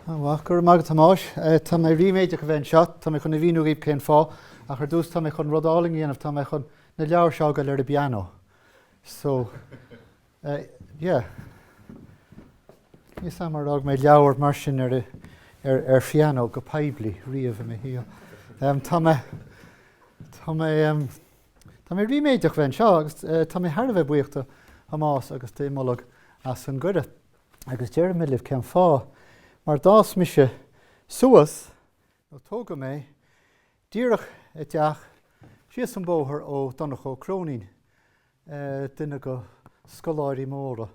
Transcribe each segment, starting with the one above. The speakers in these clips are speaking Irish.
Gur mágad tamáis, tá mé riméide go bhain seo, tá mé chun na bhíú íb cén fá, a chu dús tá mé chun rudáling íanamh tá mé chun na leabhar seo go le piano. So, yeah. Ní samar ág mé leabhar mar sin ar fiano go peibli riamh mé hío. Tá mé riméide go bhain seo, agus tá mé tharbheith buíochta Hamás agus téimeálaigh as an gcuide. Agus deir mé libh cén fá. Mar dás mise suas nó tóga mé díreach teach sios an bóthar ó donach ó crónín duine go scoláirí móra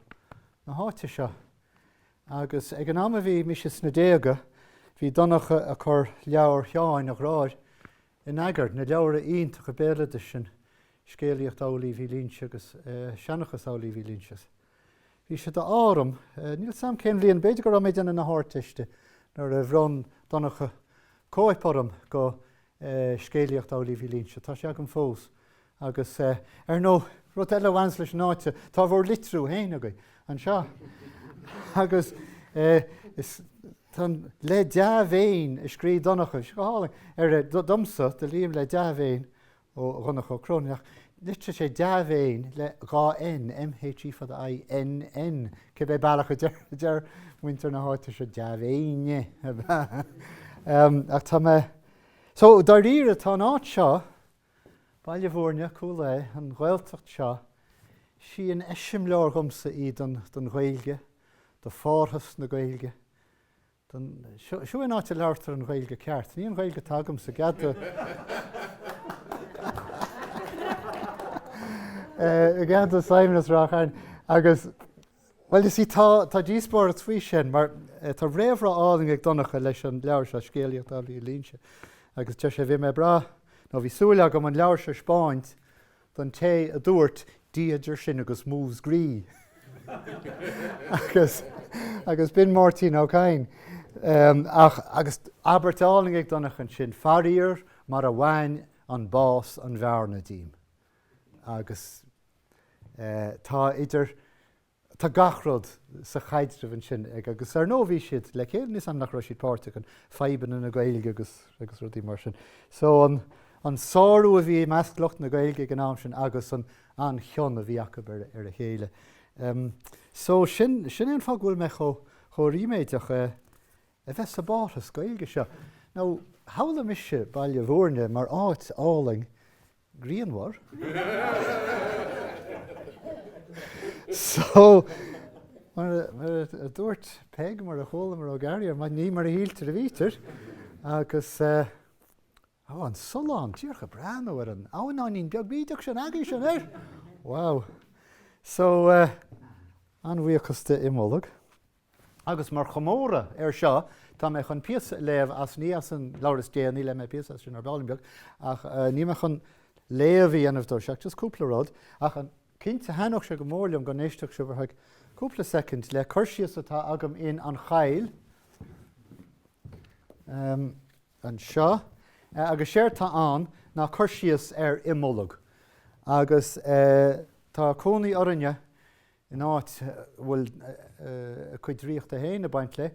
na háite seo. Agus ag an ama bhí mise na déaga bhí donacha a chur leabhar teáin nach ráid in aigir na leabhar ionta go béad sin Scéalaíochta Ealaín línse agus seanachas Ealaín línse. Bhí sé do áram, níl sam cén bhíon beidir go raméid na háirteiste nar a bhrón donacha cóipáram go Scéalaíochta Ealaín línse. Tá sé an fós. Agus nó rud eile bhains leis náite, tá bhór litrú héin agaí an seo. Agus tan le deabhéin i scrí donacha, hála ar domsa de líam le deabhéin ó runach ó cróneach. Litre sé deabhéin le gá N, M-H-E fad I-N-N, ce bé bailach dear winter na háite sé deabhéine. Ach tá me... So, dar ríre tá áit seo, bailile bhórne, cúla an ghilteacht seo, sí an eisim leor gomsa í don Ghaeilge, do fórthas na Ghaeilge. Siú in áte leirtar an Ghaeilge ceart, ní an Ghaeilge tagam sa gada. Gada Simon Ráth Chairn, agus, well, you see, tá díspóir a trí sin, mar tá réomhra áling ag donacha leis an leabhar se Scéalaíochta Ealaín agus te sé bhí mé bra, nó bhí súla go an leabhar se Spáint don té a dúirt díidir sin agus mús grí. agus bin mórtín ócáin. Agus abertáling ag donachan sin farír mar a bhain an bás an bhearna dím. Agus tá idir tá gachrod sa chaidribhann sin agus ar nó bhí siad le céad níos an nach raibh siad páirteach an feiban na Gaeilge agus rudí mar sin. So an sáú a bhí measclocht na Gaeilge an am sin agus an cheann a bhí acu ar a chéile. So sin an fá bhfuil me cho riméideach a bheith sa báthas Gaeilge seo. Now, hála mise bailile bhórne mar áit áling Grianmhar. So, mar a dúirt peg mar a chola mar ó garir, mar ní mar a hílte a vítar, agus an solán, tíorcha brean ar an ánáín beag bídeach sin agaí sin ir. Wow. So, an bhuíochasta imólag. Agus mar chomóra ar seo, tá mé chun píos léamh as ní as an láras dé ní le mé píos as sin ar Balinbeag, ach ní me chun léamhí anamh dó seach, just cúpla rud, ach an cinnte hanoch se go mórliam go néisteach se bharthaig cúpla second le chuirsíos atá agam in an chail, an seo, agus séir tá an ná chuirsíos ar imólag. Agus tá chónaí orainne in áit bhfuil chuid tríochta héin a baint le,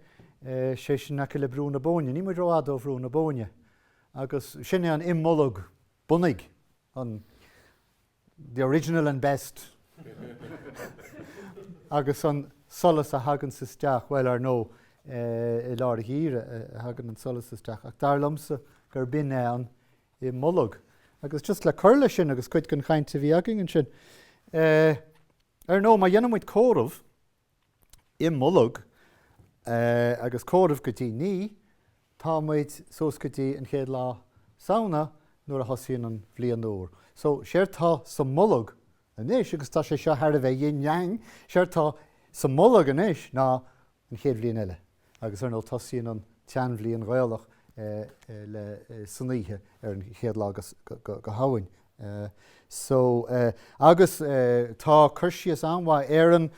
sé sin aici le brúna bóine, ní mar rád ó brúna bóine. Agus sinne an imólag bunaig, the original and best. Agus an solas a hagan sa steach, well ar nó I lár a híre a hagan an solas sa steach, ach dar lomsa gur bin an imólag. Agus just le curla sin agus cuid gan chainte bhí agin an sin. Ar nó má dhéanamid córamh imólag agus córamh gotí ní, támuid sos gotí an chéad lá saona nuair a thosaíonn an bhliain úr. So séir tá sa mólag anis, agus tá sé seo thar a bheith yin-yang, séir tá sa mólag anis ná an chéad bhliain eile. Agus ar nó thosaíonn an tean bhliain Ghaelach le saníthe ar an chéad lá go hain. So agus tá chuirsíos anmha ar an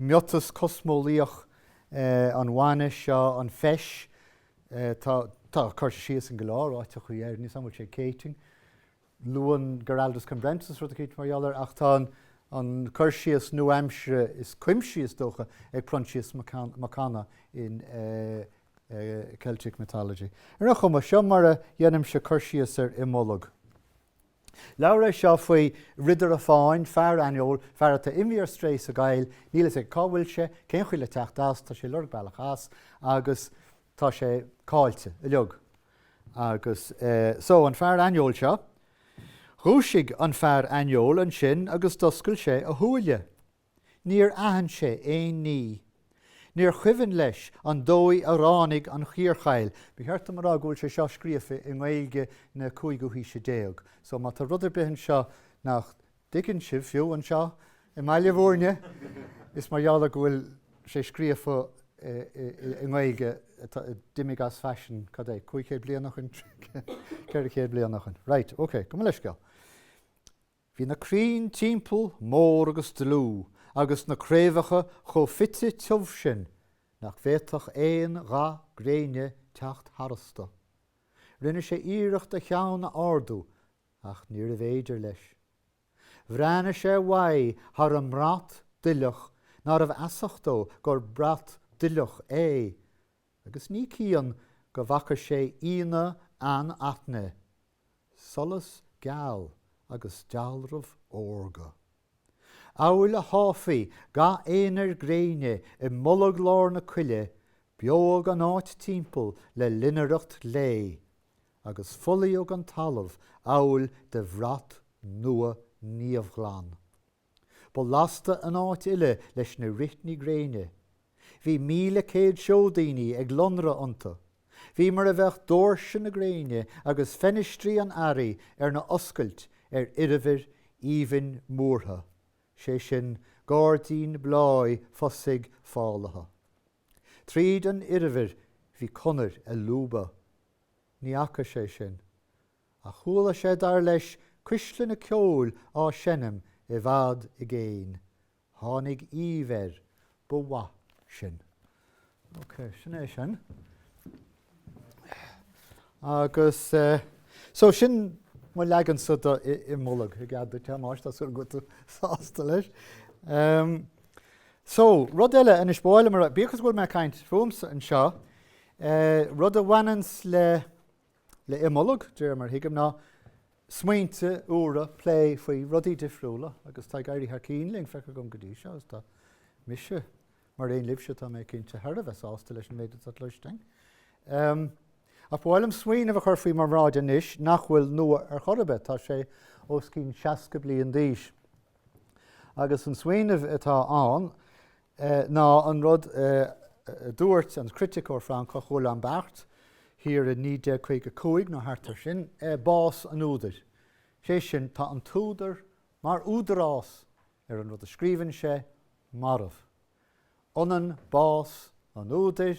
miotas cosmolíoch an bhaine seo an feis, tá chuirsíos an go láráite chu dhéir, níos amúil sé céiting. Luan Geraldus Cambrensis rud a céit marheallar, ach tá an chuirsíos New Hampshire is cuimsíos dócha ag pronsíos Macana in Celtic mythology. Ar chuma seo mar a dhéanam se chúrsaí ar I mholog. Leabhar seo faoi ridir a fáin, fear aineol, fear atá imhíar stréis a gail, nílas ag cábhfuil sé, cén chuile techt as, tá sé lurg bailach as, agus tá sé cáilte, I leog. Agus, so an fear aineol seo, rúsigh an fear aineol an sin agus doscail sé a thuaile. Níor ahan sé éon ní. Níor chuimhin leis an dói a ránig an chiorchail. Bhí cheartta mar agúil sé seo scríofa I ngaige na 15. So má tá rudidir bihin seo nach dicinn sibh fiú an seo I maiile bhórne, is mar dheall agúil sé scríofa I ngaige dimig as fashion cad é 15 blianachan, 40 blianachan. Right, OK, go leis go. Bhí na crín timpeall mór agus dlú, agus na créimhacha cho fitte tuamh sin nach bhéadach éon rá gréine teacht harasta. Rinne sé iireachta cheanna ardú ach níor a bhéidir leis. Bhreanna sé mhaith thar an mrat duileach ná rah asachtó gur brat duileach é, agus ní cían go bhacha sé íana an aithne, solas geall agus dealrah orga. Áil a háfaí ga éonar gréine I mholog lár na cuile, beag an áit timpeall le lineireacht lé, agus folaíodh an talamh áil de bhrat nua níomhghlan. Ba lasta an áit ile leis na ritní gréine. Bhí 1,100 seodaoine ag lonra ionta. Bhí mar a bheith dóirse na gréine agus fenistrí an airí ar na oscailt ar irimhir íbhin múrtha. Sé sin gáirtín bláid fosaigh fálatha. Tríd an irimhir bhí conair a lúba. Ní acha sé sin. A chuala sé dar leis cuisle na ceoil á senim I bhfad I géin. Tháinig íomhar bua sin. OK, sin é sin. Agus, so sin má legan suta I mholog, I gad te máis tá súil go sásta leis. So, rud eile inis báile mar bíchas bhfuil me caint fumsa an seo, rud a bhainans le I mholog, dear mar hiigim ná smaointe úra plé faoi rudaí difriúla, agus tá gairí ar cín fecha gom go dtí seo, is tá mise mar réon libse tá mé cinnte thar a bheith sásta leis an méid a luisteing. A bhfuilm smaoineh a chur faoi mar ráid inis nach bhfuil nua ar chorabeh tá sé os cín 60 bliain d'aois. Agus an smaoineh atá an ná an rud dúirt an criticeoir Fran Cochúil an Bart hir in 1955 na hartar sin bás an údar. Sé sin tá an túdar mar údarás ar an rud a scríbhann sé marmh. Onan bás an údar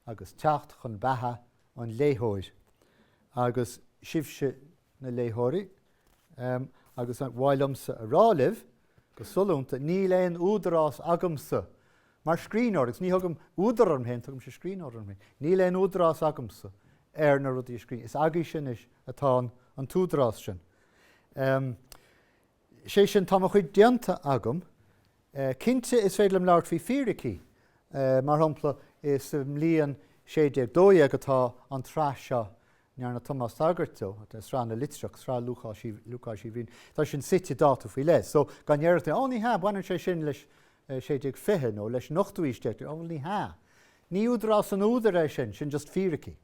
agus teacht chun betha an léthóir. Agus sibse na léthóirí agus an bhailimsa a rálibh go sulúnta ní léon údarás agamsa. Mar scríbhneoir, ní thugam údar an hen, thugam sé scríbhneoir an hen. Ní léon údarás agamsa ar na rudí scríbhneoir. Is agaí sin is atá an túdarás sin. Sé sin tá a chuid déanta agam. Cinnte is féidir leabhar faoi fíricí. Mar shampla is líon 62 agatá an tráth seo near na Thomas Tagartó, is rá na litríochta, rá Lukáisí bhín. Tá sin site dáta faoi leis. So gan deireadh ní ha, bhainann sé sin leis 65 nó leis 8 ó ní ha. Ní údarás an údar é sin just fíricí.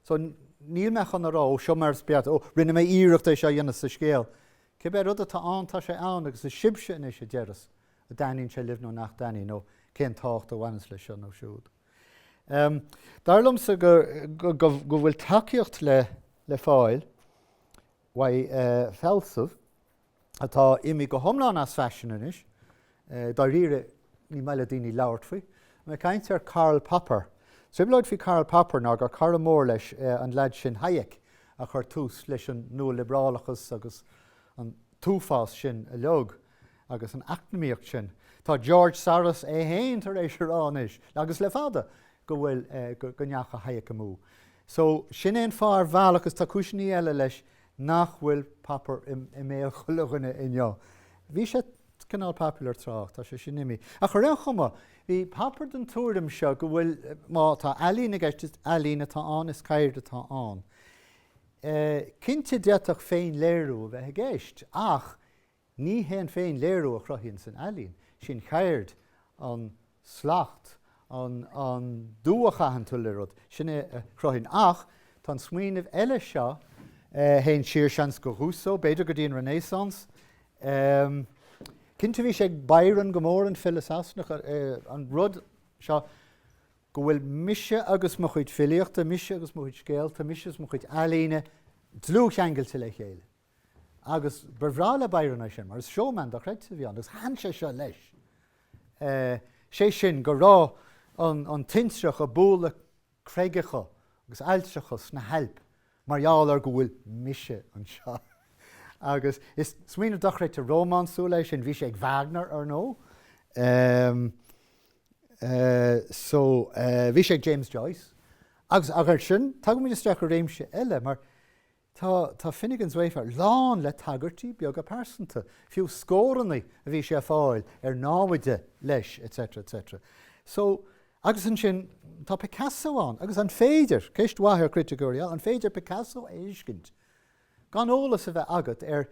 So níl me chun ará seo mar beat rinne mé íireachta seo dhéanana sa scéal. Cibé rud atá antá sé ann agus is sibse in sé deras a daíonn sé libh nó nach daí nó cén tácht a bhhanas lei seo nó siúd. Darlamsa go bhfuil takeíocht le fáil wa felsamh atá imi go thomláin as fashion inis, dá riire ní meile daoine labhairt faoi, me caint ar Karl Popper. So bhfuil faoi Karl Popper ná gur cara mór leis an leid sin Hayek a chur tús leis an nua-liberálachas agus an túfás sin a leog agus an acnamíocht sin. Tá George Soros héin tar éis aránis, agus le fada go bhfuil go neacha Hayek amú. So sin éon fearr bheal agus tá cúisinaí eile leis nach bhfuil Popper I méal chulaganna inneo. Bhí sé cinál popular trácht, tá sé sin nimi. A chu raibh chuma, bhí papar den túrim seo go bhfuil má tá Ealaín a gceist Ealaín atá an is caiir atá an. Cinnte deach féin léirú bheith a gceist, ach ní hen féin léirú a chroithíonn san Ealaín. Sin cairt an slacht, an dúachachan tullerod, sinne chroithíonn ach, tá smaoinemh eile seo, hen siar seans go Rousseau, beidir go dtíon Renaissance. Cinnte bhí sé Byron go mór an filasasnach an rud seo go bhfuil mise agus mo chuid filiochta, mise agus mo chuid scéalta, mise mo chuid Ealaíne dlúchangailte le chéile. Agus bhrála Byron sin, mar is seoman do chreid sa bhíán, agus han sé seo leis. Sé sin go rá an tinseach a búla creigecha agus ailtseachas na help, marall go bhfuil mise an seo. Agus is smaoinemh dochreid a rómánsú leis sin bhí sé ag Wagner ar nó. So bhí sé ag James Joyce. Agus agur sin, tá go isteach a réimse eile, mar tá Finnegan's Wayfair lán le tagartí beag a persanta. Fiú scórannaí a bhí sé fáil ar náhaide leis, etc. etc. So agus an sin tá Picasso an, agus an féidir, ceist waithir criticeoir, an féidir Picasso éiscint. Gan ólas a bheith agat ar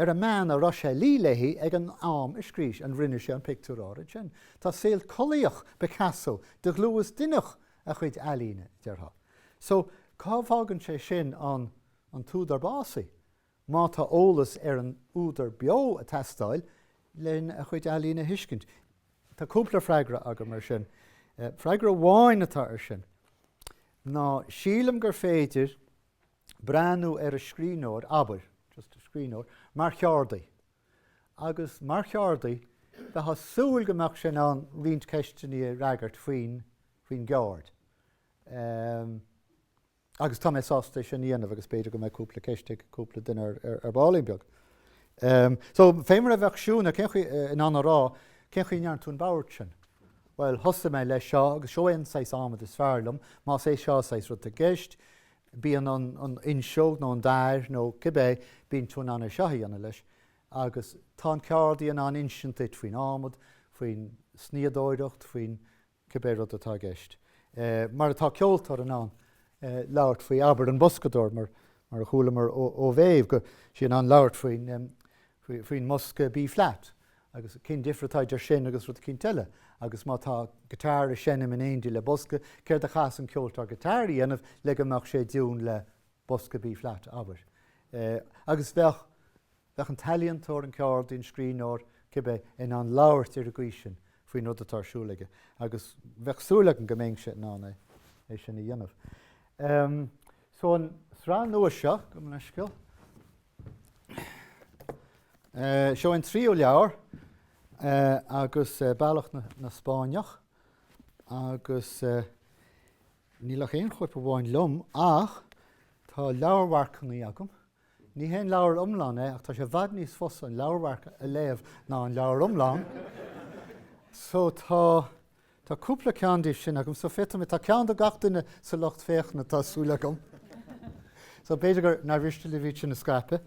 a man a rsce líléhí ag an am i scríis an rinne sé an pictúráid sin. Tá saoil Colíoch Picasso de glúas duineach a chuid Ealaíne deartha. So cábhágann sé sin an túdar básaí, má tá ólas ar an údar beo a testáil len a chuid Ealaíne hiiscint. Tá cúpla freigra aga mar sin. Freigra bháin atá ar sin. Ná sílam gur féidir breanú ar a scríbhneoir, aber, just a scríbhneoir, mar cheardaí. Agus mar cheardaí, de ha súil gomach sin an riint ceisteaní ragart faoin geard. Agus tá mé sásta sin íanamh agus beidir go mé cúpla ceiste cúpla duine ar bálaí beag. So féimar a bheith siúna in an rá, cén chuoinear tún bairt sin. Well, thosa mé leis seo, agus seoin sais amad is fearlam, má sé seo sais rud a gceist, bíon an inseo nó an dair nó cibé bíon tún anna seoí anna leis, agus tá ceardaí an insintait faoin amad, faoin sníadóireacht, faoin cibé rud atá gceist. Mar atá ceoltar an labhairt faoi aber an boscador mar a chulamar ó bhéh go sin an labhairt faoin mosca bí flat, agus cin difratáidir sin agus rud cin teile. Agus má tá gitar sin in éondí le bosca, céir a chas an ceoltar gitárí anamh le amach sé dún le bosca bí flat aber. Agus bheith an talíontóir an ceard in scríbhneoir cibé in an labhairt ar a gcuisin faoin rud atá siúlaige. Agus bheith súla an gomén sé ná é sin i dhéanamh. So an srán nua seo, go mna sciil. Seo an tríú leabhar, agus bailach na Spáineach, agus nílach éon chuir po bháin lom, ach tá leabharchaí agam. Ní hen leabhar umláin ach tá sé bhad níos fós an leabharcha a léamh ná an leabhar umláin. So tá cúpla ceandaí sin agam, so fétam tá ceanda gach duine sa locht féachna tá súla agam. So beidir gur ná bhiste le bhí sin na scrape.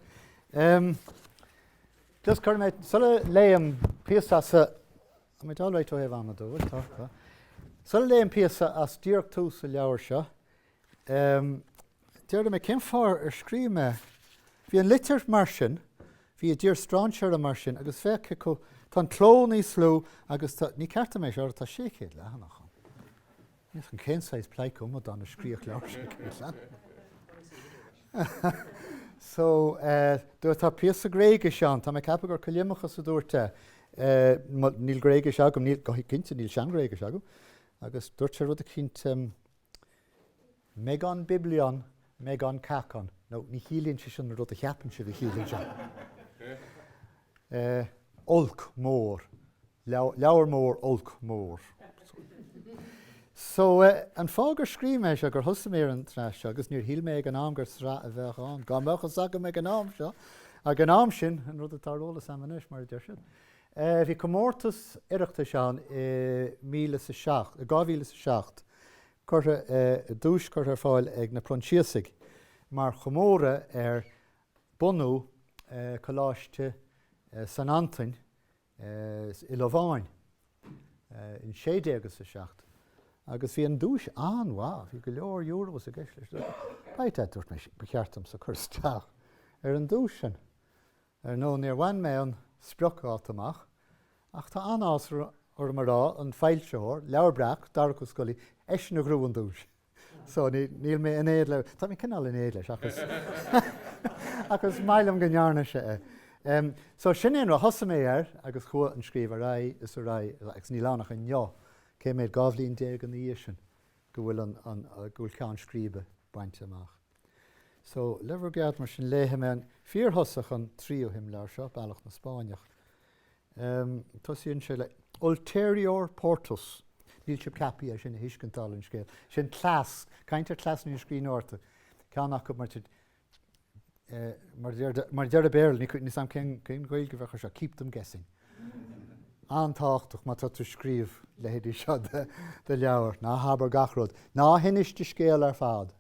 Just current solo Liam Pisa I might all right to have Amador talk. Solo Liam Pisa as dear to sa leabhar seo. Dear me came for a scream hí an litir mar sin, hí a dear strainseir a mar sin, agus feice go tá clónaí slú agus ní certa mé seo tá séchéad le hanach. Níos an cénsáis pleicum a don a scríoch leabhar sin. So, dúir tá píos a gréige seán, tá me cappa gur coilimeachas a dúirte, níl gréige seagam, níl gohí cinnte, níl sean gréige seagam, agus dúirt sé rud a cint megan biblion, megan cacon, nó ní hílíonn sé sin rud a cheapan sé bhí hílíonn se. Olc mór, leabhar mór, olc mór. So, an fágur scríbhme se gur thosa mé an tráis agus níor híl mé an am gur sraith a bheith an. Gá meachchas aga mé an am seo, ag an am sin, an rud atá rólas amanis mar deir sin. Bhí commórtas iireachta seán 2007, chuirtha dúis chuirtha fáil ag na prontíosaigh, mar chomóra bunú choláiste San Antain Shúilleabháin in 16 agus bhí an dúis anhá, bhí go leor euros a gceist leis. Baite dúirt mé becheartm sa chúrsaí an dúis sin. Nó níor bhain mé an spreochát amach, ach tá anás or mar rá an feilseoir, leabhar dar go scoilí, na grú an dúis. So níl mé in éad le, tá mé cinál in éad leis agus mailam go nearna sé. So sin éon thosa mé agus chua an scríomh is agus ní lánach an neo, cé méid gábhlíonn déag an íos sin go bhfuil an gúil ceann scríbe bainte amach. So leabhar gead mar sin léthe mé an fíorthosach an tríú him leir seo, bailach na Spáineach. Tosíonn sé le ulterior portus. Níl sib capi sin hiiscintáil an scéal. Sin clás, caintear clás ní scríbhneoirta. Ceannach go mar deir a béirl, ní sam cén ghail go bhecha seo, keep them guessing. Antáchtach má tá tú scríomh le héidir seo de leabhar, ná habar gachród. Ná hiniste scéal ar fad.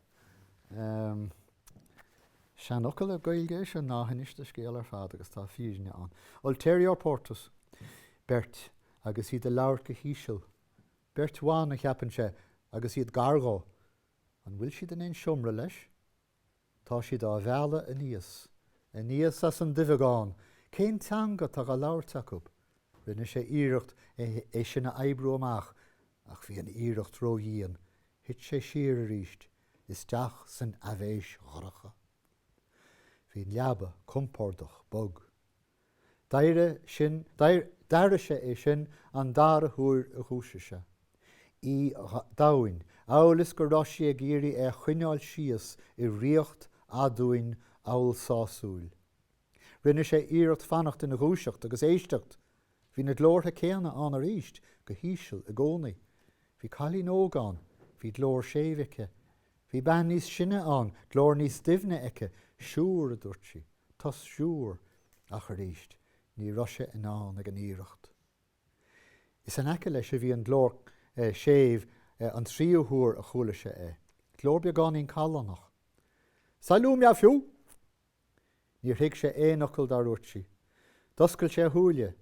Sean ocail a gailge se ná hiniste scéal ar fad agus tá físne an. Ulterior portus, bert, agus iad a leabhar go híisiil. Bert bháin a cheapan sé agus iad gargó, an bhfuil siad in éon siomra leis? Tá siad á bheala a níos as an difegáin, cén teanga tá a leabhar tacup. Rinne sé íireacht é sin na ebrú amach, ach bhí an íireacht róíon, hit sé siar a ríist, is deach san abhéis gharacha. Bhí leaba compordach bog. Daire sé é sin an dar a thuair a chúrsaí. Í dáin, álas go ráisi a géirí é chuineáil síos I riocht adúin áil sásúil. Rinne sé íireacht fannacht in na chúrsaíocht agus éisteacht. Bhí na glórtha céanna an a ríist go híisiil a gcónaí. Bhí cailín ógáin, bhí glór sémhice. Bhí ben níos sinne an, glór níos duimhne aice, siúr a dúirt si, tas siúr ach a ríist, ní roise in an ag an íireacht. Is an aice leis a bhí an glór séimh an tríú thuair a chúlaise é. Glór beagáin callannach. Salú mea fiú? Ní thuig sé éonachail dar dúirt si. Doscail sé thuaile,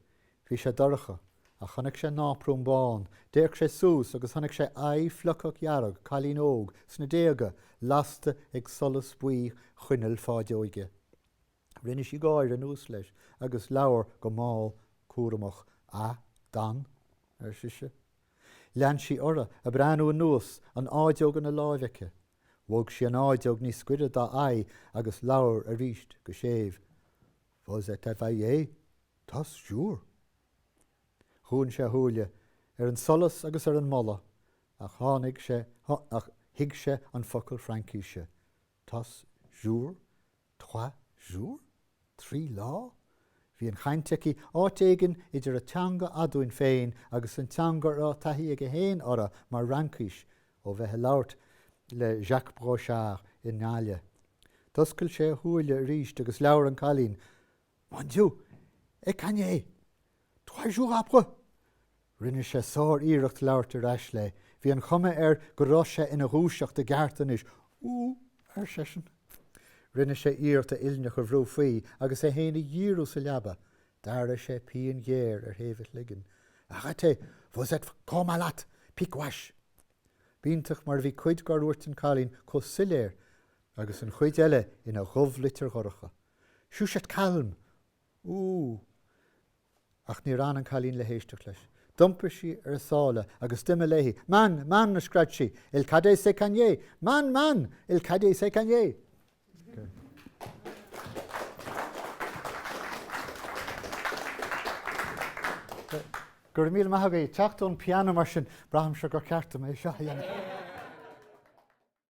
bhí sé daracha, a chanig sé náprúmbáin, déirc sé sús agus chanig sé éifleachach jarrag, cailín óg, sna déaga, lasta ag solas buí chuineal fáideoige. Rinne sí gáir an ús leis, agus leabhar go máil cuaramach dan siise. Lean sí ora a breanú an nús an áideog an na láimhice. Bhog sí an áideog ní scuide dá agus leabhar a ríist go séimh. Fós é te bheith tas siúr. Thún sé thuaile an solas agus an moladh, ach hiig sé an focail Francíise. Tas siúr, trois siúr, trí lá. Bhí an chainteaí áitéigean idir a teanga adúin féin agus an teanga á taithí ag a héin ora mar Rancís ó bheith labhart le Jacques Brochard in Náile. Doscail sé thuaile ríist agus leabhar an cailín. Mon Dieu, canné, trois jours après. Rinne sé sár íireacht leabhart ar eis le. Bhí an chuma go rá sé ina rúiseach de gartanis. Ar sesin. Rinne sé íireacht a ilneach a bhrú faoi agus é héna díú sa leaba. Dara sé píon géir ar héimh ligan. Achate, fós et comalat, picwash. Bíntach mar bhí cuid garúirt an cailín có siléir agus an chuid eile ina ghobh litir ghorcha. Siús et calm. Ach ní ran an cailín le héisteach leis. Dumpar sí ar sála agus duime léhí. Man, na scraid sí. Il cadé sé canné. Man, il cadé sé canné. Gur míl maithagaí teachtún piano mar sin braham se gur ceartta mé seo.